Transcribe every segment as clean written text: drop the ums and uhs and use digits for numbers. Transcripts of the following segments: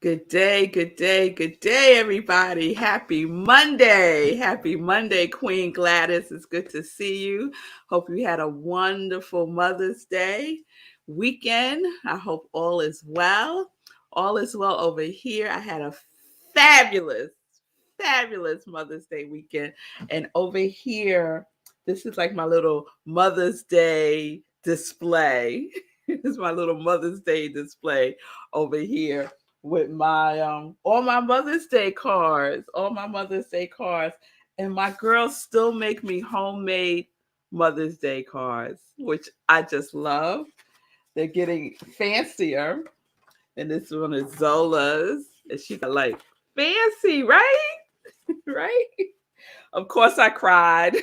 Good day, good day, good day, everybody. Happy Monday. Happy Monday, Queen Gladys. It's good to see you. Hope you had a wonderful Mother's Day weekend. I hope all is well. All is well over here. I had a fabulous, fabulous Mother's Day weekend. And over here, this is like my little Mother's Day display. It's my little Mother's Day display over here with my all my Mother's Day cards, and my girls still make me homemade Mother's Day cards, which I just love. They're getting fancier, and this one is Zola's, and she got like fancy, right? Right? Of course, I cried.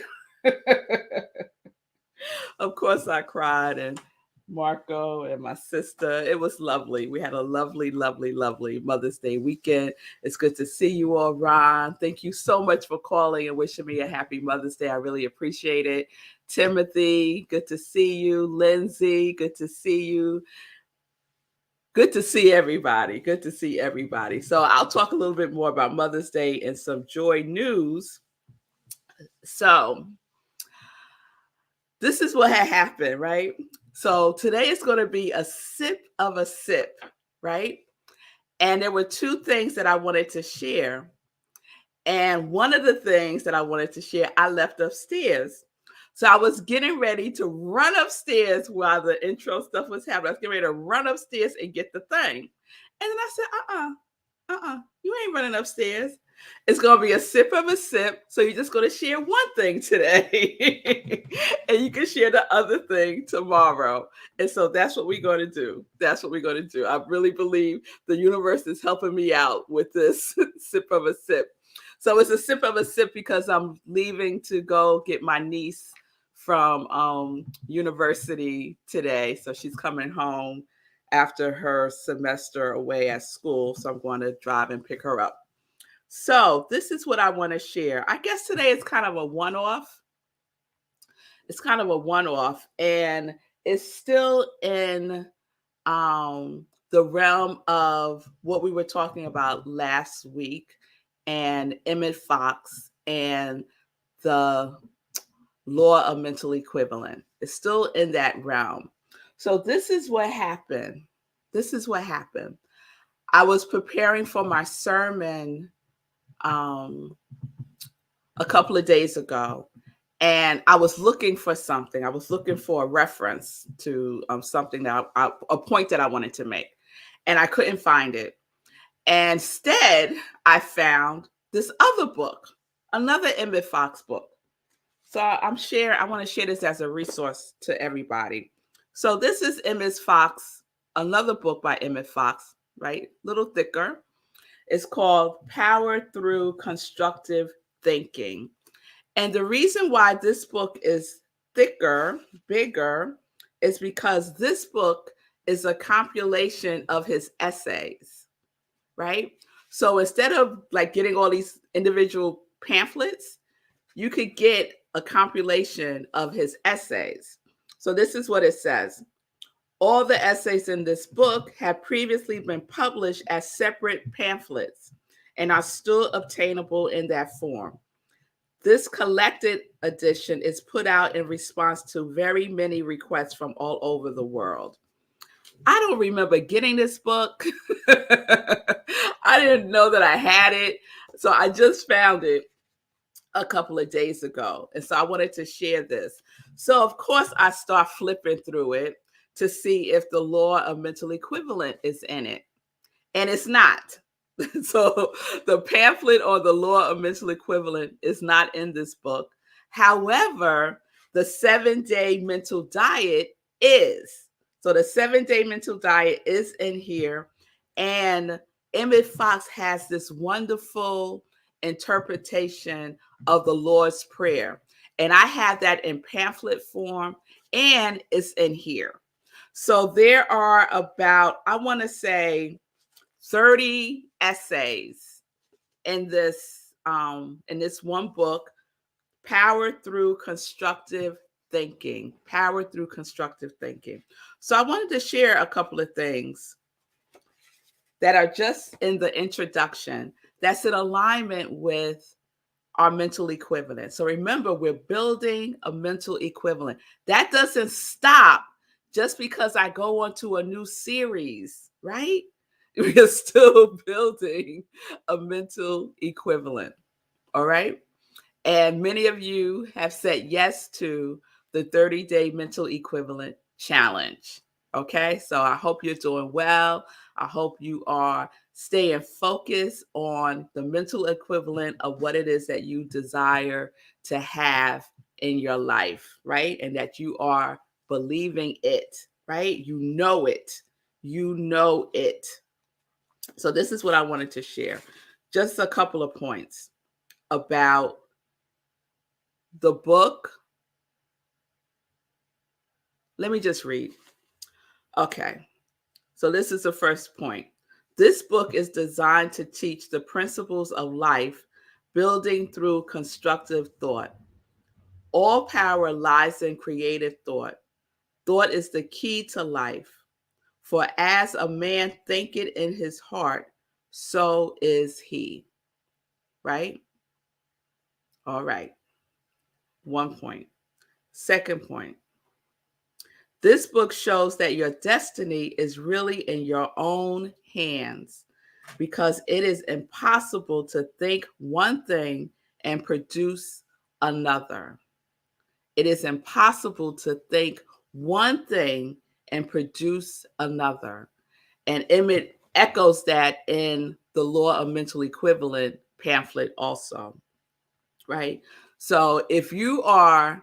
Of course, I cried, and Marco and my sister. It was lovely. We had a lovely, lovely, lovely Mother's Day weekend. It's good to see you all, Ron. Thank you so much for calling and wishing me a happy Mother's Day. I really appreciate it. Timothy, good to see you. Lindsay, good to see you. Good to see everybody. Good to see everybody. So I'll talk a little bit more about Mother's Day and some joy news. So this is what had happened, right? So today is going to be a sip of a sip, right? And there were two things that I wanted to share. And one of the things that I wanted to share, I left upstairs. So I was getting ready to run upstairs while the intro stuff was happening. I was getting ready to run upstairs and get the thing. And then I said, you ain't running upstairs. It's going to be a sip of a sip. So you're just going to share one thing today. And you can share the other thing tomorrow. And so that's what we're going to do. That's what we're going to do. I really believe the universe is helping me out with this sip of a sip. So it's a sip of a sip because I'm leaving to go get my niece from university today. So she's coming home after her semester away at school. So I'm going to drive and pick her up. So this is what I want to share. I guess today is kind of a one-off. It's kind of a one-off, and it's still in the realm of what we were talking about last week and Emmett Fox and the law of mental equivalent. It's still in that realm. So this is what happened. This is what happened. I was preparing for my sermon a couple of days ago, and I was looking for something. I was looking for a reference to something that a point that I wanted to make, and I couldn't find it. And instead, I found this other book, another Emmett Fox book. So I want to share this as a resource to everybody. So this is Emmett Fox, another book by Emmett Fox, right? A little thicker. It's called Power Through Constructive Thinking. And the reason why this book is thicker, bigger, is because this book is a compilation of his essays, right? So instead of like getting all these individual pamphlets, you could get a compilation of his essays. So this is what it says. All the essays in this book have previously been published as separate pamphlets and are still obtainable in that form. This collected edition is put out in response to very many requests from all over the world. I don't remember getting this book. I didn't know that I had it. So I just found it a couple of days ago. And so I wanted to share this. So, of course, I start flipping through it to see if the law of mental equivalent is in it. And it's not. So the pamphlet on the law of mental equivalent is not in this book. However, the 7-day mental diet is. So the 7-day mental diet is in here. And Emmett Fox has this wonderful interpretation of the Lord's Prayer. And I have that in pamphlet form, and it's in here. So there are about, I want to say, 30 essays in this one book, Power Through Constructive Thinking. Power Through Constructive Thinking. So I wanted to share a couple of things that are just in the introduction that's in alignment with our mental equivalent. So remember, we're building a mental equivalent. That doesn't stop just because I go on to a new series, right? We're still building a mental equivalent. All right. And many of you have said yes to the 30-day mental equivalent challenge. Okay. So I hope you're doing well. I hope you are staying focused on the mental equivalent of what it is that you desire to have in your life, right? And that you are believing it, right? You know it. You know it. So this is what I wanted to share. Just a couple of points about the book. Let me just read. Okay. So this is the first point. This book is designed to teach the principles of life, building through constructive thought. All power lies in creative thought. Thought is the key to life. For as a man thinketh in his heart, so is he. Right? All right. 1 point. Second point. This book shows that your destiny is really in your own hands because it is impossible to think one thing and produce another. It is impossible to think one thing and produce another. And Emmett echoes that in the Law of Mental Equivalent pamphlet also, right? So if you are,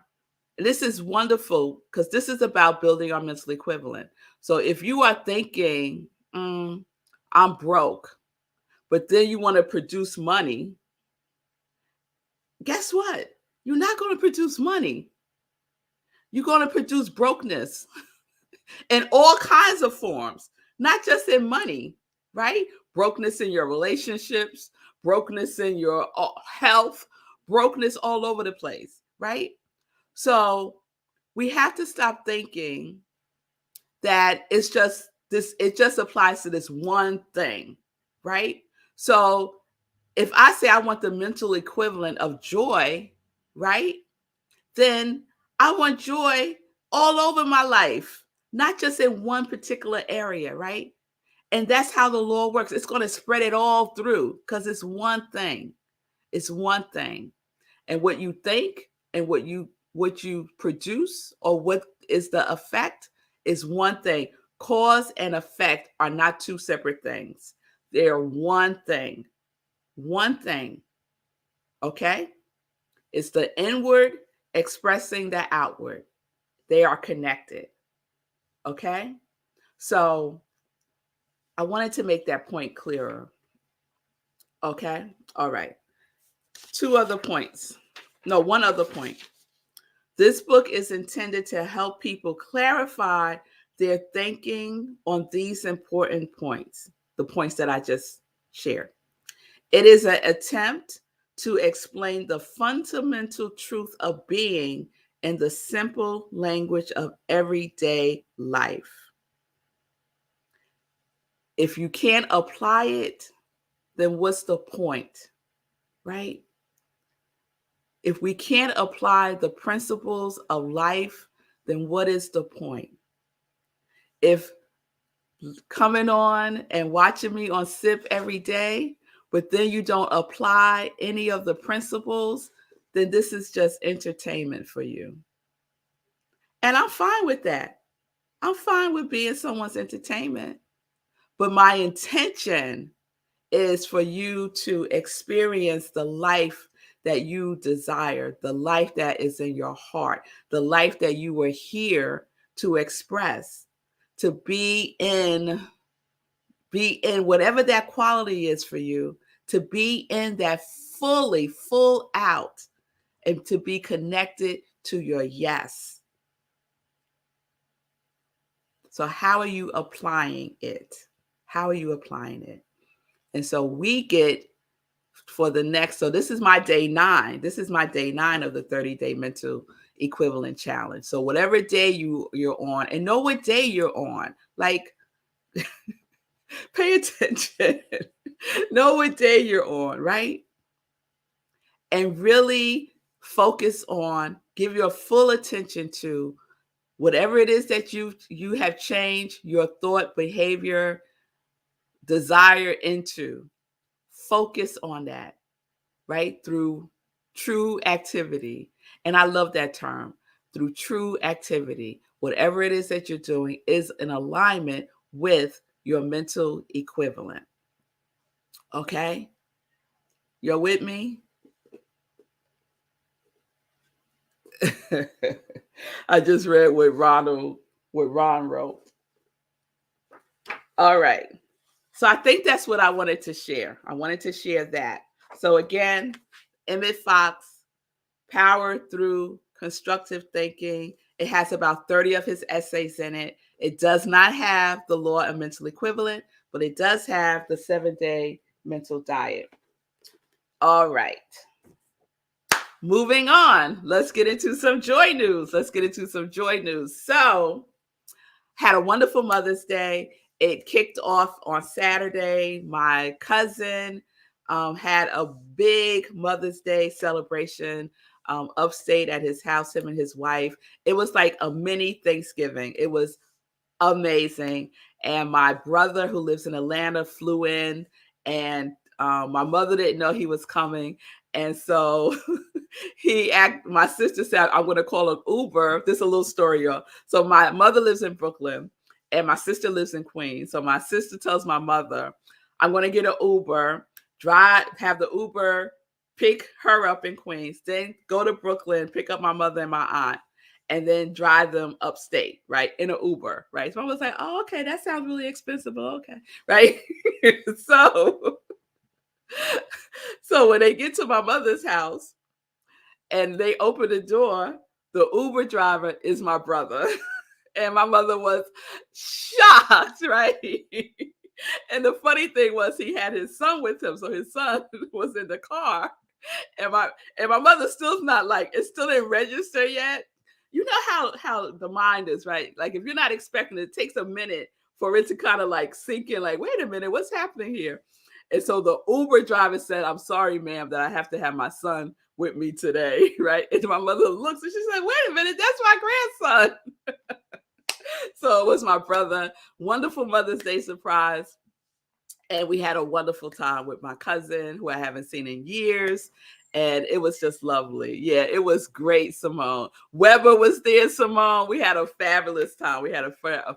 this is wonderful because this is about building our mental equivalent. So if you are thinking, I'm broke, but then you want to produce money, guess what? You're not going to produce money. You're going to produce brokenness in all kinds of forms, not just in money, right? Brokenness in your relationships, brokenness in your health, brokenness all over the place, right? So we have to stop thinking that it's just this, it just applies to this one thing, right? So if I say I want the mental equivalent of joy, right? Then I want joy all over my life, not just in one particular area, right? And that's how the Lord works. It's going to spread it all through because it's one thing. It's one thing. And what you think and what you produce or what is the effect is one thing. Cause and effect are not two separate things. They're one thing. One thing. Okay? It's the inward expressing the outward. They are connected. Okay? So I wanted to make that point clearer. Okay? All right. Two other points. No, one other point. This book is intended to help people clarify their thinking on these important points, the points that I just shared. It is an attempt to explain the fundamental truth of being in the simple language of everyday life. If you can't apply it, then what's the point, right? If we can't apply the principles of life, then what is the point? If coming on and watching me on SIP every day, but then you don't apply any of the principles, then this is just entertainment for you. And I'm fine with that. I'm fine with being someone's entertainment. But my intention is for you to experience the life that you desire, the life that is in your heart, the life that you were here to express, to be in whatever that quality is for you, to be in that fully, full out, and to be connected to your yes. So how are you applying it? How are you applying it? And so we get for the next, so this is my day 9. This is my day 9 of the 30-day mental equivalent challenge. So whatever day you're on, and know what day you're on. Like, pay pay attention. Know what day you're on, right? And really focus on, give your full attention to whatever it is that you have changed your thought, behavior, desire into. Focus on that, right? Through true activity. And I love that term, through true activity. Whatever it is that you're doing is in alignment with your mental equivalent. Okay? You're with me? I just read what Ron wrote. All right. So I think that's what I wanted to share. I wanted to share that. So again, Emmett Fox, Power Through Constructive Thinking. It has about 30 of his essays in it. It does not have the law of mental equivalent, but it does have the 7-day mental diet. All right. Moving on. Let's get into some joy news. So, had a wonderful Mother's Day. It kicked off on Saturday. My cousin had a big Mother's Day celebration upstate at his house, him and his wife. It was like a mini Thanksgiving. It was amazing. And my brother, who lives in Atlanta, flew in, and my mother didn't know he was coming. And so my sister said, I'm going to call an Uber. This is a little story, y'all. So my mother lives in Brooklyn and my sister lives in Queens. So my sister tells my mother, I'm going to get an Uber, have the Uber pick her up in Queens, then go to Brooklyn, pick up my mother and my aunt, and then drive them upstate, right, in an Uber, right? So I was like, oh, okay, that sounds really expensive, but okay, right? So when they get to my mother's house and they open the door, the Uber driver is my brother. And my mother was shocked, right? And the funny thing was he had his son with him. So his son was in the car. And my mother still's not like, it still didn't register yet. You know how the mind is, right? Like if you're not expecting it, it takes a minute for it to kind of like sink in, like, wait a minute, what's happening here? And so the Uber driver said, I'm sorry, ma'am, that I have to have my son with me today, right? And my mother looks and she's like, wait a minute, that's my grandson. So it was my brother. Wonderful Mother's Day surprise. And we had a wonderful time with my cousin, who I haven't seen in years. And it was just lovely. Yeah, it was great, Simone. Weber was there, Simone. We had a fabulous time.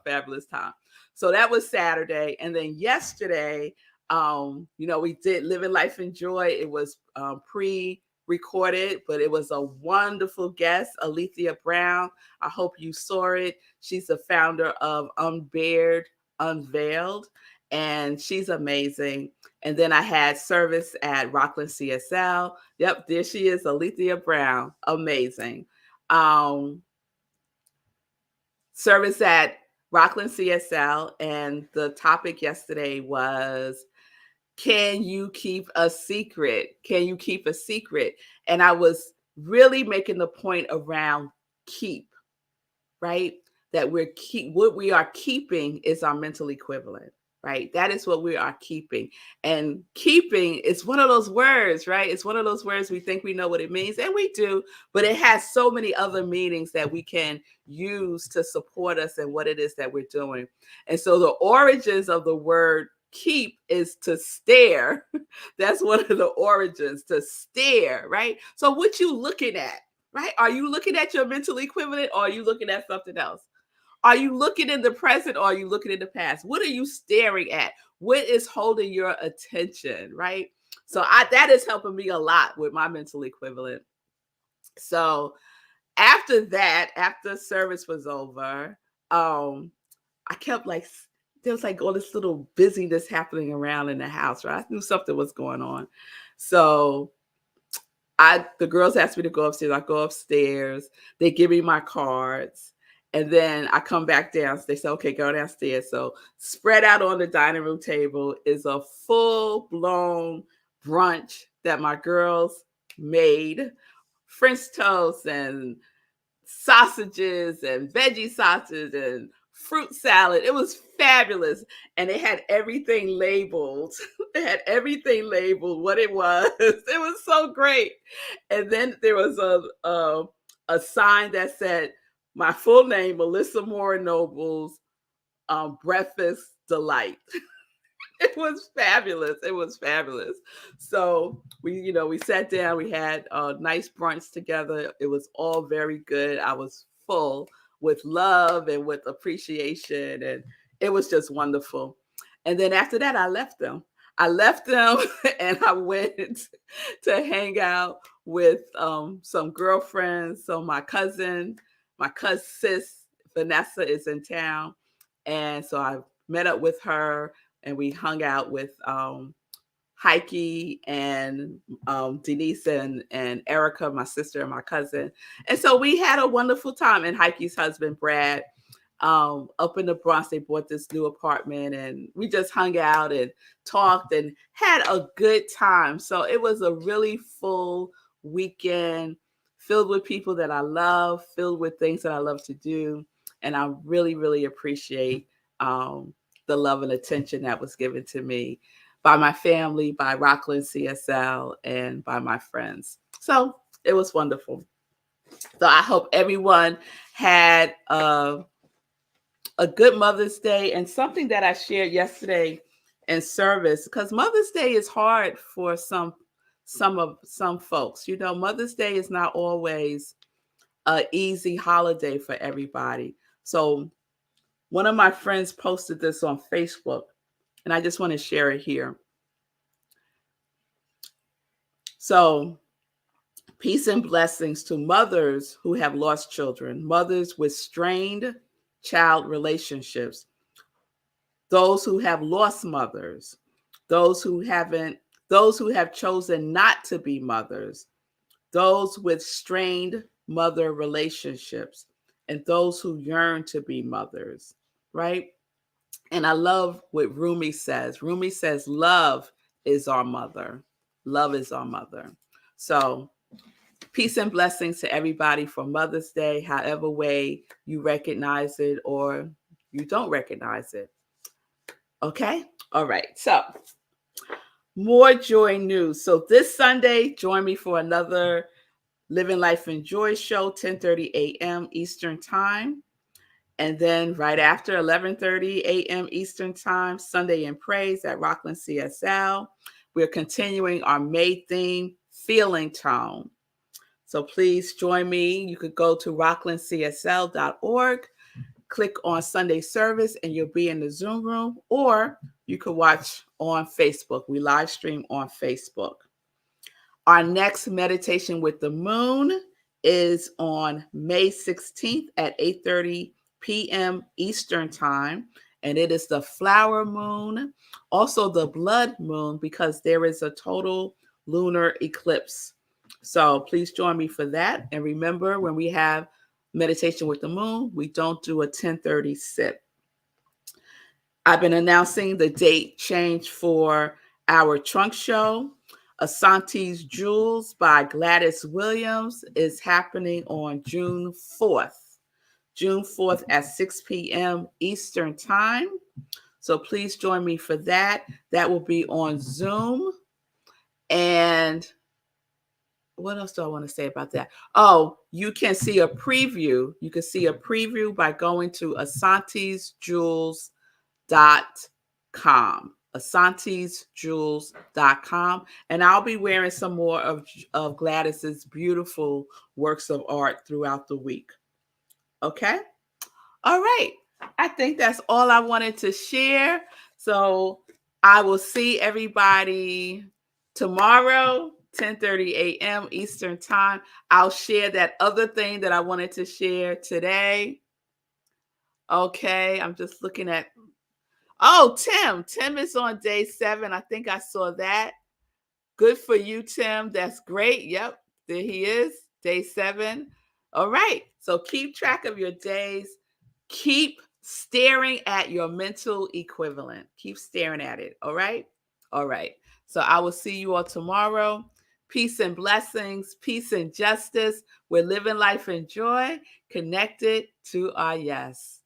Fabulous time. So that was Saturday. And then yesterday, we did Living Life in Joy. It was pre-recorded, but it was a wonderful guest, Alethea Brown. I hope you saw it. She's the founder of Unveiled, and she's amazing. And then I had service at Rockland CSL. Yep, there she is, Alethea Brown. Amazing. Service at Rockland CSL, and the topic yesterday was, can you keep a secret? Can you keep a secret? And I was really making the point around keep, right? That what we are keeping is our mental equivalent, right? That is what we are keeping. And keeping is one of those words, right? It's one of those words we think we know what it means, and we do, but it has so many other meanings that we can use to support us in what it is that we're doing. And so the origins of the word keep is to stare. That's one of the origins, to stare, right? So what you looking at, right? Are you looking at your mental equivalent, or are you looking at something else? Are you looking in the present, or are you looking in the past? What are you staring at? What is holding your attention, right? So that is helping me a lot with my mental equivalent. So after that, after service was over, I kept like, there was like all this little busyness happening around in the house, right? I knew something was going on. So the girls asked me to go upstairs. I go upstairs. They give me my cards. And then I come back down. They say, okay, go downstairs. So spread out on the dining room table is a full-blown brunch that my girls made. French toast and sausages and veggie sausages and fruit salad. It was fabulous. And they had everything labeled. They had everything labeled what it was. It was so great. And then there was a sign that said my full name, Melissa Moore Noble's breakfast delight. It was fabulous. It was fabulous. So we sat down, we had a nice brunch together. It was all very good. I was full with love and with appreciation, and it was just wonderful. And then after that, I left them. And I went to hang out with some girlfriends. So my cousin sis Vanessa is in town, and so I met up with her and we hung out with Heike and Denise and Erica, my sister and my cousin. And so we had a wonderful time. And Heike's husband, Brad, up in the Bronx, they bought this new apartment and we just hung out and talked and had a good time. So it was a really full weekend filled with people that I love, filled with things that I love to do. And I really, really appreciate the love and attention that was given to me by my family, by Rockland CSL, and by my friends. So it was wonderful. So I hope everyone had a good Mother's Day. And something that I shared yesterday in service, because Mother's Day is hard for some folks. Mother's Day is not always an easy holiday for everybody. So one of my friends posted this on Facebook, and I just want to share it here. So, peace and blessings to mothers who have lost children, mothers with strained child relationships, those who have lost mothers, those who have chosen not to be mothers, those with strained mother relationships, and those who yearn to be mothers, right? And I love what Rumi says. Rumi says, love is our mother. Love is our mother. So peace and blessings to everybody for Mother's Day, however way you recognize it or you don't recognize it. Okay? All right. So more joy news. So this Sunday, join me for another Living Life in Joy show, 10:30 a.m. Eastern Time. And then right after 11:30 a.m. Eastern Time, Sunday in Praise at Rockland CSL. We're continuing our May theme, Feeling Tone. So please join me. You could go to rocklandcsl.org, click on Sunday service, and you'll be in the Zoom room, or you could watch on Facebook. We live stream on Facebook. Our next meditation with the moon is on May 16th at 8:30 p.m. Eastern Time, and it is the flower moon, also the blood moon, because there is a total lunar eclipse. So please join me for that. And remember, when we have meditation with the moon, we don't do a 10:30 sip. I've been announcing the date change for our trunk show. Asante's Jewels by Gladys Williams is happening on June 4th. June 4th at 6 p.m. Eastern Time. So please join me for that. That will be on Zoom. And what else do I want to say about that? Oh, you can see a preview. You can see a preview by going to asantesjewels.com. asantesjewels.com. And I'll be wearing some more of Gladys's beautiful works of art throughout the week. Okay? All right. I think that's all I wanted to share. So I will see everybody tomorrow, 10:30 a.m. Eastern Time. I'll share that other thing that I wanted to share today. Okay, I'm just looking at. Oh, Tim. Tim is on day 7. I think I saw that. Good for you, Tim. That's great. Yep, there he is, day 7. All right. So keep track of your days. Keep staring at your mental equivalent. Keep staring at it. All right. All right. So I will see you all tomorrow. Peace and blessings, peace and justice. We're living life in joy, connected to our yes.